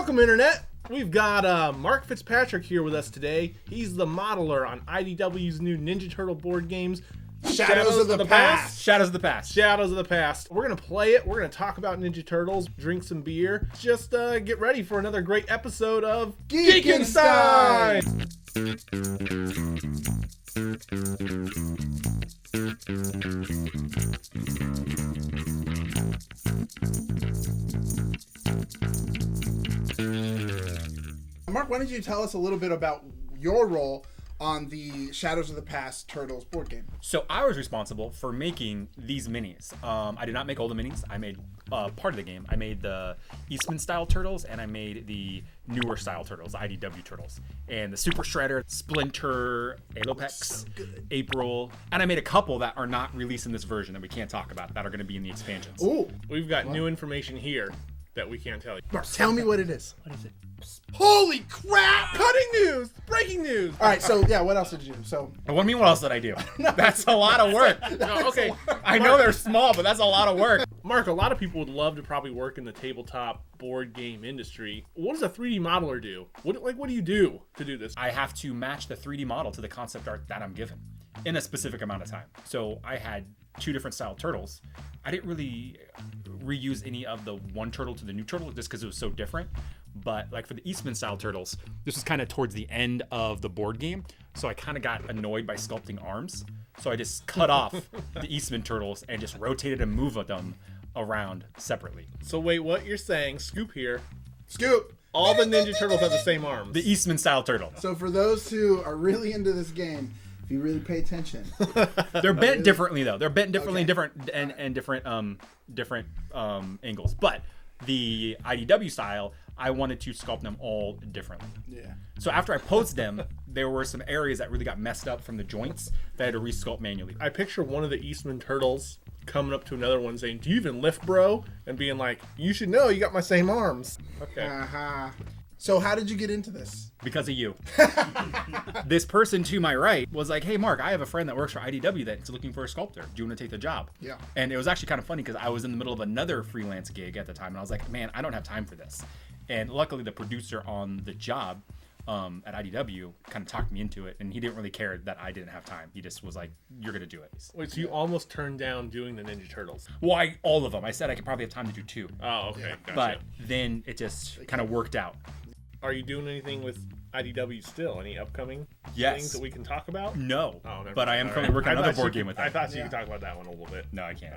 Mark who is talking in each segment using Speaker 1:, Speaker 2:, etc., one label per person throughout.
Speaker 1: Welcome, Internet. We've got Mark Fitzpatrick here with us today. He's the modeler on IDW's new Ninja Turtle board games,
Speaker 2: Shadows of the Past.
Speaker 3: Shadows of the Past.
Speaker 1: Shadows of the Past. We're going to play it. We're going to talk about Ninja Turtles, drink some beer. Just get ready for another great episode of
Speaker 2: Geek&Stein. Mark, why don't you tell us a little bit about your role on the Shadows of the Past Turtles board game?
Speaker 3: So I was responsible for making these minis. I did not make all the minis. I made part of the game. I made the Eastman style turtles, and I made the newer style turtles, the IDW turtles, and the Super Shredder, Splinter, Alopex,
Speaker 2: So good.
Speaker 3: April, and I made a couple that are not released in this version that we can't talk about that are going to be in the expansions.
Speaker 2: Ooh,
Speaker 1: We've got new information here that we can't tell you.
Speaker 2: Mark, tell me what it is.
Speaker 3: What is it?
Speaker 2: Holy crap!
Speaker 1: Cutting news! Breaking news!
Speaker 2: All right, so yeah, what else did you do? So
Speaker 3: What do you mean? What else did I do? That's a lot of work.
Speaker 1: No, okay,
Speaker 3: I know they're small, but that's a lot of work.
Speaker 1: Mark, a lot of people would love to probably work in the tabletop board game industry. What does a 3D modeler do? What do you do to do this?
Speaker 3: I have to match the 3D model to the concept art that I'm given in a specific amount of time. So I had two different style turtles. I didn't really reuse any of the one turtle to the new turtle just because it was so different. But like for the Eastman style turtles, this was kind of towards the end of the board game. So I kind of got annoyed by sculpting arms. So I just cut off the Eastman turtles and just rotated and moved them around separately.
Speaker 1: So wait, what you're saying, scoop here,
Speaker 2: Scoop.
Speaker 1: all the Ninja Turtles have the same arms.
Speaker 3: The Eastman style turtle.
Speaker 2: So for those who are really into this game, if you really pay attention,
Speaker 3: They're bent differently though. They're bent differently
Speaker 2: Okay.
Speaker 3: and different angles. But the IDW style, I wanted to sculpt them all differently.
Speaker 2: yeah.
Speaker 3: So after I posed them, there were some areas that really got messed up from the joints that I had to resculpt manually.
Speaker 1: I picture one of the Eastman Turtles coming up to another one saying, "Do you even lift, bro?" And being like, "You should know, you got my same arms." Okay.
Speaker 2: Uh-huh. So how did you get into this?
Speaker 3: Because of you. This person to my right was like, "Hey Mark, I have a friend that works for IDW that's looking for a sculptor. Do you want to take the job?"
Speaker 2: Yeah.
Speaker 3: And it was actually kind of funny because I was in the middle of another freelance gig at the time, and I was like, "Man, I don't have time for this." And luckily, the producer on the job at IDW kind of talked me into it, and he didn't really care that I didn't have time. He just was like, "You're gonna do it."
Speaker 1: Wait, so you almost turned down doing the Ninja Turtles?
Speaker 3: Well, all of them. I said I could probably have time to do two,
Speaker 1: Oh, okay. Gotcha.
Speaker 3: but then it just kind of worked out.
Speaker 1: Are you doing anything with IDW still? Any upcoming
Speaker 3: Yes.
Speaker 1: things that we can talk about?
Speaker 3: No,
Speaker 1: Oh, never
Speaker 3: but I
Speaker 1: mind.
Speaker 3: am
Speaker 1: All
Speaker 3: currently
Speaker 1: right.
Speaker 3: working on
Speaker 1: I
Speaker 3: another
Speaker 1: thought
Speaker 3: board
Speaker 1: you
Speaker 3: game with
Speaker 1: could- I
Speaker 3: them.
Speaker 1: thought you could talk about that one a little bit.
Speaker 3: No, I can't.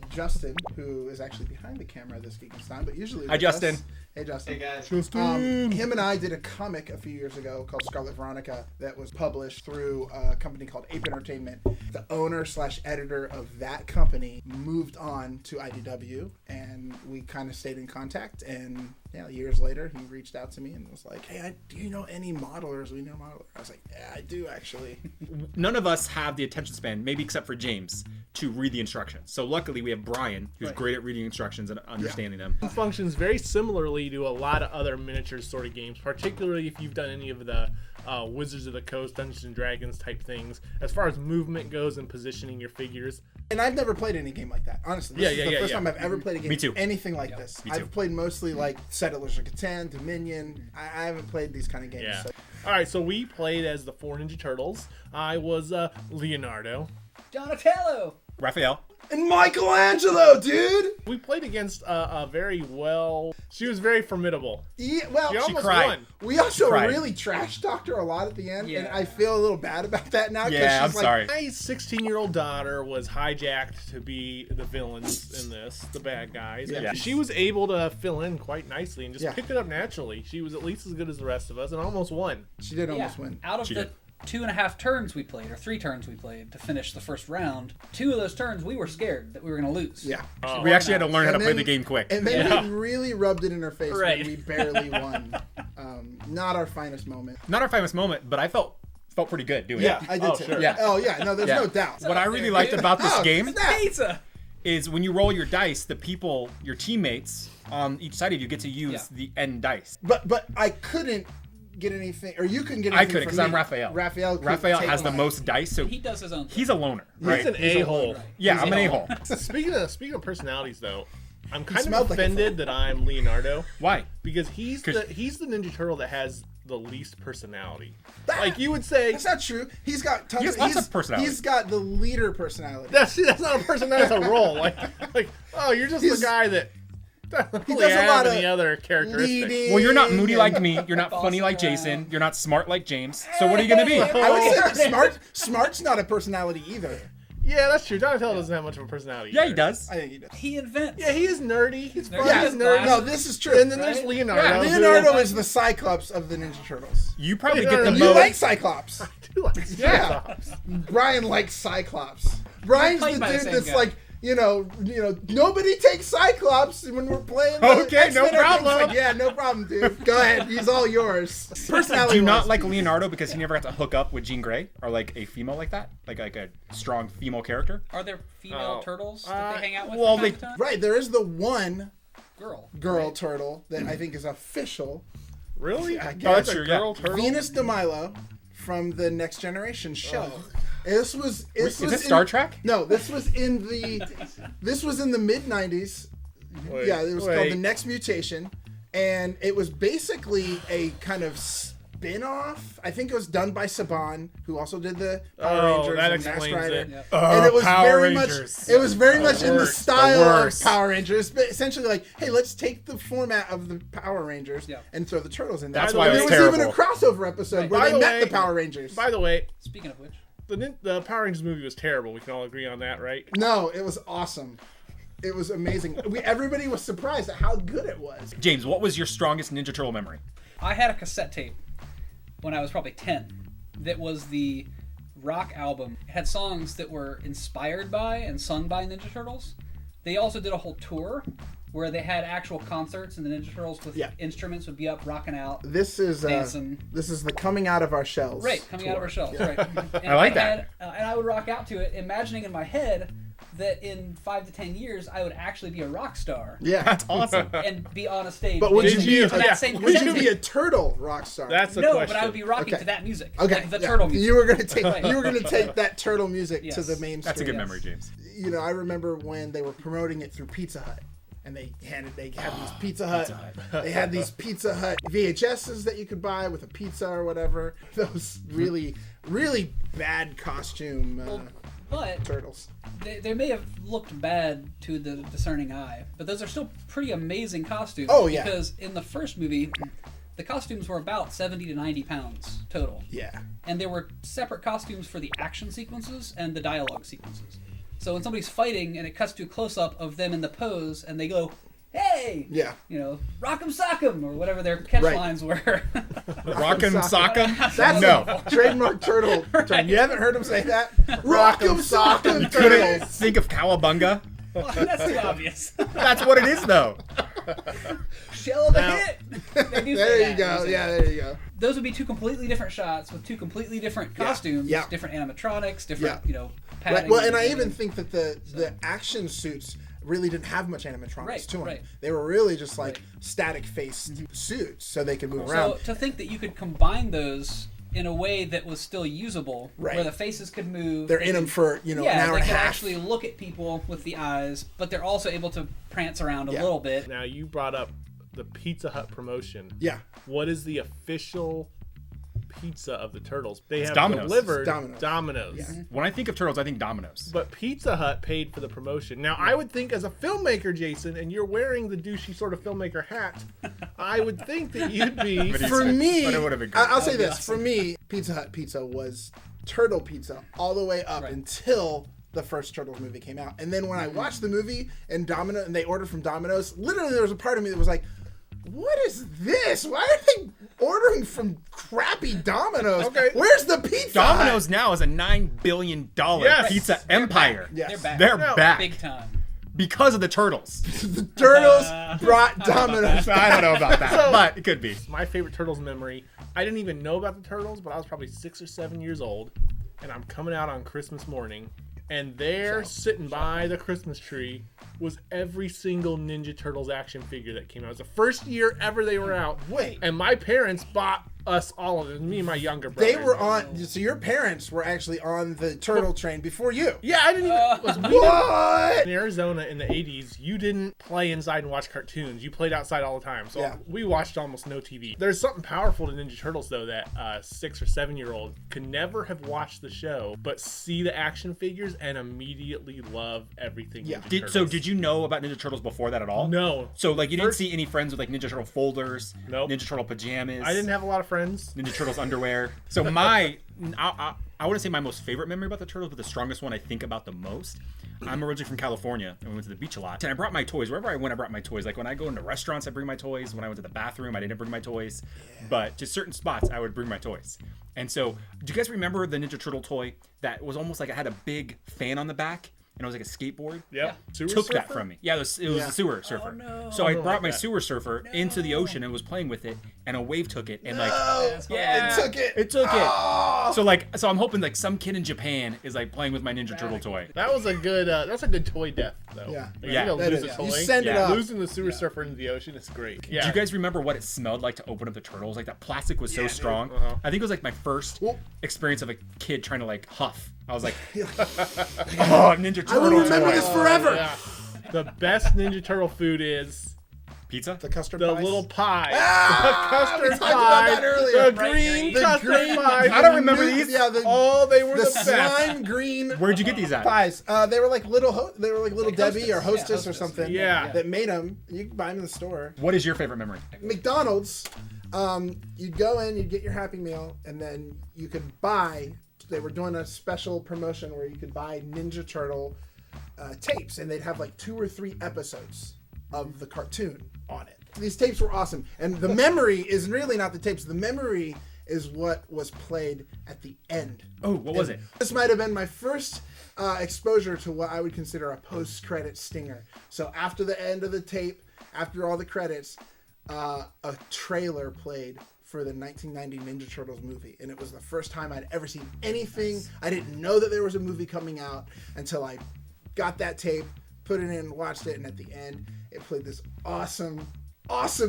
Speaker 2: Justin, who is actually behind the camera this Geek&Stein, but usually
Speaker 3: Hi,
Speaker 2: with us.
Speaker 3: Justin.
Speaker 2: Hey, Justin.
Speaker 4: Hey guys.
Speaker 2: Him and I did a comic a few years ago called Scarlet Veronica that was published through a company called Ape Entertainment. The owner/editor of that company moved on to IDW, and we kind of stayed in contact. And yeah, years later, he reached out to me and was like, "Hey, do you know any modelers? We know modelers." I was like, "Yeah, I do actually."
Speaker 3: None of us have the attention span, maybe except for James, to read the instructions. So luckily we have Brian, who's
Speaker 2: Right.
Speaker 3: great at reading instructions and understanding them.
Speaker 1: It functions very similarly to a lot of other miniatures sort of games, particularly if you've done any of the Wizards of the Coast, Dungeons and Dragons type things, as far as movement goes and positioning your figures.
Speaker 2: And I've never played any game like that, honestly. This is the first time I've ever played a game
Speaker 3: Me too.
Speaker 2: anything like this.
Speaker 3: me too.
Speaker 2: I've played mostly like Settlers of Catan, Dominion. I haven't played these kind of games.
Speaker 1: Yeah.
Speaker 2: So.
Speaker 1: All right, so we played as the four Ninja Turtles. I was Leonardo.
Speaker 4: Donatello.
Speaker 3: Raphael.
Speaker 2: And Michelangelo, dude!
Speaker 1: We played against a very well. She was very formidable.
Speaker 2: Yeah, well,
Speaker 1: She almost
Speaker 3: cried.
Speaker 1: won.
Speaker 2: we also
Speaker 3: cried.
Speaker 2: really trash talked her a lot at the end, and
Speaker 4: Yeah.
Speaker 2: I feel a little bad about that now. 'cause
Speaker 3: Yeah, I'm
Speaker 2: she's like,
Speaker 3: sorry.
Speaker 1: My 16-year-old daughter was hijacked to be the villains in this, the bad guys.
Speaker 2: Yeah.
Speaker 1: And she was able to fill in quite nicely and just
Speaker 2: Yeah.
Speaker 1: pick it up naturally. She was at least as good as the rest of us and almost won.
Speaker 2: She did almost win.
Speaker 4: Out of
Speaker 3: She
Speaker 4: the
Speaker 3: did.
Speaker 4: 2.5 turns we played, or 3 turns we played to finish the first round, 2 of those turns we were scared that we were going to lose.
Speaker 2: Yeah.
Speaker 3: We actually had to learn how to
Speaker 2: And
Speaker 3: play
Speaker 2: then-
Speaker 3: the game quick.
Speaker 2: And then
Speaker 1: Yeah.
Speaker 2: we really rubbed it in her face
Speaker 4: Right.
Speaker 2: when we barely won. Not our finest moment.
Speaker 3: Not our famous moment, but I felt pretty good doing
Speaker 2: Yeah,
Speaker 3: it.
Speaker 2: I did
Speaker 1: Oh,
Speaker 2: too.
Speaker 1: sure.
Speaker 3: Yeah.
Speaker 2: Oh, yeah. No, there's
Speaker 3: Yeah.
Speaker 2: no doubt.
Speaker 3: What I really liked about this
Speaker 2: Oh,
Speaker 3: game
Speaker 2: snap.
Speaker 4: Pizza!
Speaker 3: is when you roll your dice, the people, your teammates on each side of you get to use
Speaker 4: Yeah.
Speaker 3: the end dice.
Speaker 2: But I couldn't get anything, or you couldn't get anything.
Speaker 3: I couldn't because I'm Raphael.
Speaker 2: Raphael
Speaker 3: has the most dice, so
Speaker 4: He does his own thing.
Speaker 3: he's a loner, right?
Speaker 1: He's an a-hole.
Speaker 3: Yeah,
Speaker 4: He's
Speaker 3: I'm an
Speaker 4: a-
Speaker 3: a-hole.
Speaker 1: Speaking of personalities, though, I'm kind of
Speaker 2: smelled like a
Speaker 1: offended that I'm Leonardo
Speaker 3: Why?
Speaker 1: because he's the Ninja Turtle that has the least personality. Like you would say,
Speaker 2: That's not true. He's got tons
Speaker 3: He has lots of personality.
Speaker 2: He's got the leader personality.
Speaker 1: that's not a personality, that's a role. Like oh, you're just the guy that doesn't really
Speaker 2: does a lot
Speaker 1: have any
Speaker 2: of
Speaker 1: other characteristics.
Speaker 2: leading.
Speaker 3: Well, you're not moody like me. You're not
Speaker 4: Bossing
Speaker 3: funny like
Speaker 4: around.
Speaker 3: Jason. You're not smart like James. So what are you gonna be?
Speaker 2: I would say that smart's not a personality either.
Speaker 1: Yeah, that's true. Donatello doesn't have much of a personality.
Speaker 3: Yeah,
Speaker 1: either.
Speaker 3: he does.
Speaker 2: I think he does.
Speaker 4: He invents.
Speaker 1: Yeah, he is nerdy. He's fun.
Speaker 4: Yeah,
Speaker 1: He's
Speaker 4: he's
Speaker 1: nerdy.
Speaker 2: No, this is true.
Speaker 1: And then there's
Speaker 4: Right?
Speaker 1: Leonardo.
Speaker 3: Yeah,
Speaker 1: who-
Speaker 2: Leonardo is the Cyclops of the Ninja Turtles.
Speaker 3: You probably
Speaker 1: Yeah,
Speaker 3: get the
Speaker 1: and
Speaker 2: You
Speaker 3: most.
Speaker 2: like Cyclops.
Speaker 1: I do like Cyclops.
Speaker 2: Brian likes Cyclops. Brian's the
Speaker 4: played by the
Speaker 2: dude
Speaker 4: same
Speaker 2: that's
Speaker 4: guy.
Speaker 2: like, nobody takes Cyclops when we're playing. the
Speaker 3: Okay, no
Speaker 2: X-Men. Everything's
Speaker 3: problem.
Speaker 2: Like, yeah, no problem, dude. Go ahead. He's all yours. Personality.
Speaker 3: Do you not
Speaker 2: wise.
Speaker 3: like Leonardo because he never got to hook up with Jean Grey or like a female like that, like a strong female character?
Speaker 4: Are there female
Speaker 1: Oh.
Speaker 4: turtles that they hang out with?
Speaker 3: well,
Speaker 4: from
Speaker 3: they-
Speaker 4: time to time?
Speaker 2: Right, there is the one
Speaker 4: Girl.
Speaker 2: girl turtle that I think is official.
Speaker 1: Really?
Speaker 2: I guess.
Speaker 1: That's
Speaker 3: Oh,
Speaker 1: a
Speaker 3: true, yeah.
Speaker 1: girl turtle.
Speaker 2: Venus de Milo from the Next Generation show. This was.
Speaker 3: Is it Star Trek?
Speaker 2: No, this was in the. This was in the mid '90s.
Speaker 1: Wait,
Speaker 2: Yeah, it was called
Speaker 1: wait.
Speaker 2: The Next Mutation, and it was basically a kind of spin-off. I think it was done by Saban, who also did the Power
Speaker 1: Oh,
Speaker 2: Rangers
Speaker 1: that
Speaker 2: and Masked
Speaker 1: explains
Speaker 2: Rider.
Speaker 1: it.
Speaker 4: Yep.
Speaker 2: And it was
Speaker 3: Power
Speaker 2: very
Speaker 3: Rangers.
Speaker 2: much. It was very much in the
Speaker 1: worst, the
Speaker 2: style of
Speaker 3: worst.
Speaker 2: Power Rangers, but essentially like, hey, let's take the format of the Power Rangers
Speaker 4: Yeah.
Speaker 2: and throw the turtles in there.
Speaker 3: That's
Speaker 1: why it
Speaker 2: there
Speaker 1: was
Speaker 2: was even a
Speaker 3: terrible.
Speaker 2: crossover episode where
Speaker 1: By
Speaker 2: they
Speaker 1: the
Speaker 2: met
Speaker 1: way-
Speaker 2: the Power Rangers.
Speaker 1: By the way,
Speaker 4: Speaking of which,
Speaker 1: the Power Rangers movie was terrible. We can all agree on that, right?
Speaker 2: No, it was awesome. It was amazing. Everybody was surprised at how good it was.
Speaker 3: James, what was your strongest Ninja Turtle memory?
Speaker 4: I had a cassette tape when I was probably 10 that was the rock album. It had songs that were inspired by and sung by Ninja Turtles. They also did a whole tour where they had actual concerts and the Ninja Turtles with
Speaker 2: Yeah.
Speaker 4: instruments would be up rocking out.
Speaker 2: This is
Speaker 4: Dancing.
Speaker 2: this is the coming out of our shells.
Speaker 4: Right, coming out of our shells. Right. And
Speaker 3: I like that.
Speaker 4: and I would rock out to it, imagining in my head that in 5 to 10 years I would actually be a rock star
Speaker 2: Yeah.
Speaker 3: That's awesome.
Speaker 4: and be on a stage.
Speaker 2: But would
Speaker 1: Did
Speaker 2: you
Speaker 1: you-
Speaker 2: be
Speaker 4: to that
Speaker 1: yeah,
Speaker 4: same
Speaker 2: would
Speaker 4: cassette
Speaker 2: you be
Speaker 4: tape.
Speaker 2: a turtle rock star?
Speaker 1: That's the
Speaker 4: No,
Speaker 1: question.
Speaker 4: but I would be rocking
Speaker 2: Okay.
Speaker 4: to that music.
Speaker 2: okay.
Speaker 4: Like the
Speaker 2: yeah.
Speaker 4: turtle music.
Speaker 2: You were gonna take
Speaker 4: Right.
Speaker 2: you were gonna take that turtle music to
Speaker 4: Yes.
Speaker 2: the mainstream.
Speaker 3: That's a good
Speaker 4: Yes.
Speaker 3: memory, James.
Speaker 2: I remember when they were promoting it through Pizza Hut. And they had these Pizza Hut. They had these Pizza Hut VHSs that you could buy with a pizza or whatever. Those really, really bad costume
Speaker 4: But
Speaker 2: turtles.
Speaker 4: they may have looked bad to the discerning eye, but those are still pretty amazing costumes.
Speaker 2: Oh, yeah.
Speaker 4: Because in the first movie, the costumes were about 70 to 90 pounds total.
Speaker 2: Yeah.
Speaker 4: And there were separate costumes for the action sequences and the dialogue sequences. So when somebody's fighting and it cuts to a close-up of them in the pose and they go, hey!
Speaker 2: Yeah.
Speaker 4: Rock'em sock'em, or whatever their catchlines were.
Speaker 3: Rock'em sock'em?
Speaker 2: That's
Speaker 3: No.
Speaker 2: a trademark turtle term. You haven't heard him say that? Rock'em sock'em
Speaker 3: Couldn't
Speaker 2: turtles.
Speaker 3: think of Cowabunga?
Speaker 4: Well, that's too obvious.
Speaker 3: That's what it is, though.
Speaker 4: Shell of the
Speaker 1: Now-
Speaker 4: hit! They do say
Speaker 2: There
Speaker 4: that,
Speaker 2: you go.
Speaker 4: they say
Speaker 2: Yeah,
Speaker 4: that.
Speaker 2: there you go.
Speaker 4: Those would be two completely different shots with two completely different costumes,
Speaker 2: yeah.
Speaker 4: different animatronics, different,
Speaker 2: Yeah.
Speaker 4: padding.
Speaker 2: Right. Well, and I
Speaker 4: everything.
Speaker 2: even think that the action suits really didn't have much animatronics
Speaker 4: Right,
Speaker 2: to them.
Speaker 4: right.
Speaker 2: They were really just like static faced suits, so they could move around.
Speaker 4: So to think that you could combine those in a way that was still usable,
Speaker 2: Right.
Speaker 4: where the faces could move.
Speaker 2: They're
Speaker 4: they
Speaker 2: in them
Speaker 4: could-
Speaker 2: for an
Speaker 4: yeah,
Speaker 2: hour
Speaker 4: they
Speaker 2: and a
Speaker 4: could
Speaker 2: half.
Speaker 4: actually look at people with the eyes, but they're also able to prance around a
Speaker 2: Yeah.
Speaker 4: little bit.
Speaker 1: Now you brought up the Pizza Hut promotion.
Speaker 2: Yeah.
Speaker 1: What is the official pizza of the Turtles? They have
Speaker 3: Domino's.
Speaker 1: delivered
Speaker 2: It's Domino's.
Speaker 1: Domino's.
Speaker 2: Yeah.
Speaker 3: When I think of turtles, I think Domino's.
Speaker 1: But Pizza Hut paid for the promotion. Now, I would think as a filmmaker, Jason, and you're wearing the douchey sort of filmmaker hat, I would think that you'd be...
Speaker 3: But
Speaker 2: For me,
Speaker 3: But it would have been great.
Speaker 2: I'll say
Speaker 4: That'd be
Speaker 2: this: for me, Pizza Hut pizza was turtle pizza all the way up
Speaker 4: Right.
Speaker 2: until the first Turtles movie came out. And then when I watched the movie and they ordered from Domino's, literally there was a part of me that was like, "What is this? Why are they ordering from crappy Domino's?
Speaker 1: Okay.
Speaker 2: Where's the Pizza Hut?"
Speaker 3: Domino's now is a $9 billion
Speaker 1: Yes.
Speaker 3: pizza empire.
Speaker 2: Yes.
Speaker 4: They're back.
Speaker 3: They're
Speaker 1: No.
Speaker 3: back
Speaker 4: Big time.
Speaker 3: because of the turtles.
Speaker 2: The Turtles brought Domino's.
Speaker 3: I don't know about that, but it could be.
Speaker 1: My favorite Turtles memory, I didn't even know about the Turtles, but I was probably 6 or 7 years old, and I'm coming out on Christmas morning, and there, sitting by the Christmas tree, was every single Ninja Turtles action figure that came out. It was the first year ever they were out.
Speaker 2: Wait.
Speaker 1: And my parents bought us all of them, me and my younger brother.
Speaker 2: They were on. So your parents were actually on the turtle train before you.
Speaker 1: Yeah, I didn't even.
Speaker 2: What?
Speaker 1: In Arizona in the 80s, you didn't play inside and watch cartoons. You played outside all the time. So
Speaker 2: Yeah.
Speaker 1: we watched almost no TV. There's something powerful to Ninja Turtles, though, that a 6 or 7-year-old could never have watched the show, but see the action figures and immediately love everything
Speaker 2: Yeah.
Speaker 1: Ninja Turtles.
Speaker 3: Did you know about Ninja Turtles before that at all?
Speaker 1: No.
Speaker 3: So like you didn't
Speaker 1: First-
Speaker 3: see any friends with like Ninja Turtle folders,
Speaker 1: Nope.
Speaker 3: Ninja Turtle pajamas.
Speaker 1: I didn't have a lot of friends.
Speaker 3: Ninja Turtles underwear. So I wouldn't say my most favorite memory about the Turtles, but the strongest one I think about the most. I'm originally from California, and we went to the beach a lot. And I brought my toys. Wherever I went, I brought my toys. Like when I go into restaurants, I bring my toys. When I went to the bathroom, I didn't bring my toys. But to certain spots, I would bring my toys. And so, do you guys remember the Ninja Turtle toy that was almost like it had a big fan on the back? And it was like a skateboard.
Speaker 1: Yep. Sewer
Speaker 3: Took that
Speaker 1: surfer?
Speaker 3: from me. Yeah, it was
Speaker 2: Yeah.
Speaker 3: a sewer surfer.
Speaker 4: no.
Speaker 3: So I
Speaker 1: Something
Speaker 3: brought
Speaker 1: like
Speaker 3: my
Speaker 1: that.
Speaker 3: sewer surfer into the ocean and was playing with it, and a wave took it, and like,
Speaker 2: It took it.
Speaker 3: it took
Speaker 2: Oh.
Speaker 3: it. So I'm hoping like some kid in Japan is like playing with my Ninja Turtle toy.
Speaker 1: That was a good. That's a good toy death, though.
Speaker 2: Yeah.
Speaker 1: Like,
Speaker 3: Yeah.
Speaker 1: you know,
Speaker 2: That
Speaker 1: lose
Speaker 2: is.
Speaker 1: a toy.
Speaker 2: You send it
Speaker 3: Yeah.
Speaker 2: up.
Speaker 1: Losing the sewer surfer into the ocean is great. Yeah.
Speaker 3: Do you guys remember what it smelled like to open up the turtles? Like that plastic was so
Speaker 2: dude.
Speaker 3: strong.
Speaker 1: Uh-huh.
Speaker 3: I think it was like my first
Speaker 2: Well-
Speaker 3: experience of a kid trying to like huff. I was like, oh, Ninja Turtle.
Speaker 2: I will remember
Speaker 3: toy.
Speaker 2: this forever.
Speaker 1: Yeah. The best Ninja Turtle food is
Speaker 3: Pizza?
Speaker 2: The custard
Speaker 1: the
Speaker 2: pies?
Speaker 1: little pie.
Speaker 2: Ah,
Speaker 1: the custard
Speaker 2: we talked
Speaker 1: pie.
Speaker 2: about that earlier.
Speaker 1: The green
Speaker 2: The
Speaker 1: custard
Speaker 2: green-
Speaker 1: pie.
Speaker 3: I don't remember these.
Speaker 2: Yeah,
Speaker 1: Oh, they were
Speaker 2: the
Speaker 1: the best.
Speaker 2: slime green
Speaker 3: Where'd you get these at?
Speaker 2: pies. They were like little. They were like little
Speaker 4: Like
Speaker 2: Debbie or
Speaker 4: Hostess.
Speaker 2: Hostess
Speaker 4: Yeah,
Speaker 2: or
Speaker 4: Hostess.
Speaker 2: something.
Speaker 1: Yeah.
Speaker 2: That made them. You can buy them in the store.
Speaker 3: What is your favorite memory?
Speaker 2: McDonald's. You'd go in, you'd get your Happy Meal, and then you could buy. They were doing a special promotion where you could buy Ninja Turtle tapes, and they'd have like 2 or 3 episodes of the cartoon on it. These tapes were awesome, and the memory is really not the tapes. The memory is what was played at the end.
Speaker 3: Oh, what was it?
Speaker 2: This might have been my first exposure to what I would consider a post-credit stinger. So after the end of the tape, after all the credits, a trailer played for the 1990 Ninja Turtles movie, and it was the first time I'd ever seen anything. I didn't know that there was a movie coming out until I got that tape, put it in, watched it, and at the end, it played this awesome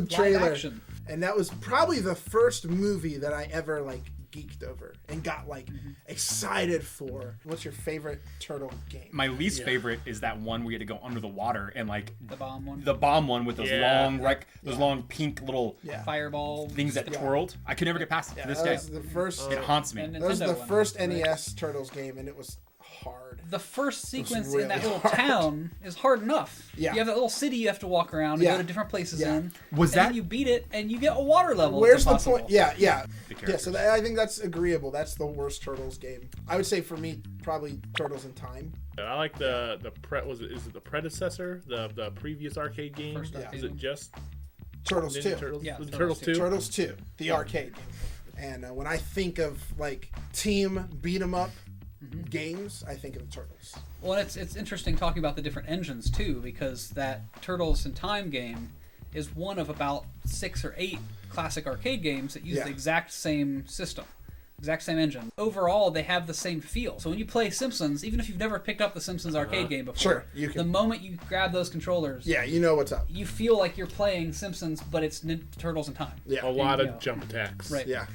Speaker 2: trailer.
Speaker 4: action.
Speaker 2: And that was probably the first movie that I ever like geeked over and got like excited for. What's your favorite turtle game?
Speaker 3: My least favorite is that one where you had to go under the water and like
Speaker 4: The bomb one.
Speaker 3: the bomb one with those
Speaker 1: Yeah.
Speaker 3: long those long pink little
Speaker 2: Yeah.
Speaker 4: Fireball.
Speaker 3: things that twirled. I could never get past it to this
Speaker 2: That
Speaker 3: day.
Speaker 2: was the first.
Speaker 3: It haunts me.
Speaker 4: And
Speaker 2: That was
Speaker 4: Nintendo
Speaker 2: the
Speaker 4: one,
Speaker 2: first
Speaker 4: right?
Speaker 2: NES Turtles game, and it was hard.
Speaker 4: The first sequence
Speaker 2: really
Speaker 4: in that little
Speaker 2: hard.
Speaker 4: town is hard enough.
Speaker 2: Yeah.
Speaker 4: You have that little city you have to walk around and
Speaker 2: Yeah.
Speaker 4: go to different places
Speaker 2: Yeah.
Speaker 4: in.
Speaker 3: Was
Speaker 4: and then
Speaker 3: that-
Speaker 4: you beat it and you get a water level.
Speaker 2: Where's
Speaker 4: that's
Speaker 2: the
Speaker 4: impossible.
Speaker 2: point? Yeah.
Speaker 3: The
Speaker 2: Yeah,
Speaker 3: characters.
Speaker 2: so I think that's agreeable. That's the worst Turtles game. I would say for me, probably Turtles in Time.
Speaker 1: I like is it the predecessor, the previous arcade game?
Speaker 4: First
Speaker 2: Yeah.
Speaker 4: arcade
Speaker 1: Is it
Speaker 4: one.
Speaker 1: just
Speaker 2: Turtles
Speaker 1: Ninja
Speaker 2: 2.
Speaker 1: Turtles?
Speaker 4: Yeah,
Speaker 1: The
Speaker 4: Turtles
Speaker 1: Turtles 2.
Speaker 2: Turtles 2, the arcade game. And when I think of like team beat 'em up games, I think of the Turtles.
Speaker 4: Well, it's interesting talking about the different engines too, because that Turtles in Time game is one of about 6 or 8 classic arcade games that use
Speaker 2: Yeah.
Speaker 4: the exact same system, exact same engine. Overall, they have the same feel. So when you play Simpsons, even if you've never picked up the Simpsons arcade game before,
Speaker 2: Sure, you can-
Speaker 4: the moment you grab those controllers,
Speaker 2: Yeah, you know what's up.
Speaker 4: you feel like you're playing Simpsons, but it's Turtles in Time.
Speaker 2: Yeah.
Speaker 1: A lot
Speaker 4: you
Speaker 1: of
Speaker 4: go.
Speaker 1: jump attacks.
Speaker 4: Right.
Speaker 2: Yeah.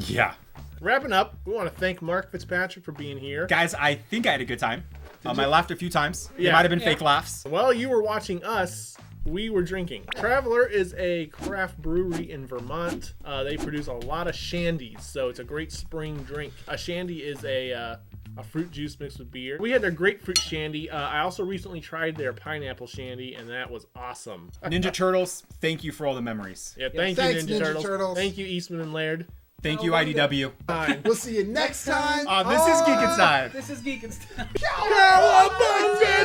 Speaker 3: Yeah.
Speaker 1: Wrapping up, we want to thank Mark Fitzpatrick for being here.
Speaker 3: Guys, I think I had a good time. I laughed a few times. It
Speaker 1: Yeah.
Speaker 3: might have been
Speaker 4: Yeah.
Speaker 3: fake laughs.
Speaker 1: While you were watching us, we were drinking. Traveler is a craft brewery in Vermont. They produce a lot of shandies, so it's a great spring drink. A shandy is a fruit juice mixed with beer. We had their grapefruit shandy. I also recently tried their pineapple shandy, and that was awesome.
Speaker 3: Ninja Turtles, thank you for all the memories.
Speaker 1: Yeah, thank
Speaker 2: Thanks,
Speaker 1: you, Ninja
Speaker 2: Ninja
Speaker 1: Turtles.
Speaker 2: Turtles.
Speaker 1: Thank you, Eastman and Laird.
Speaker 3: Thank you, IDW.
Speaker 1: Bye.
Speaker 2: We'll see you next time.
Speaker 3: This is Geek&Stein.
Speaker 4: This is Geek&Stein.
Speaker 2: Cowabunga!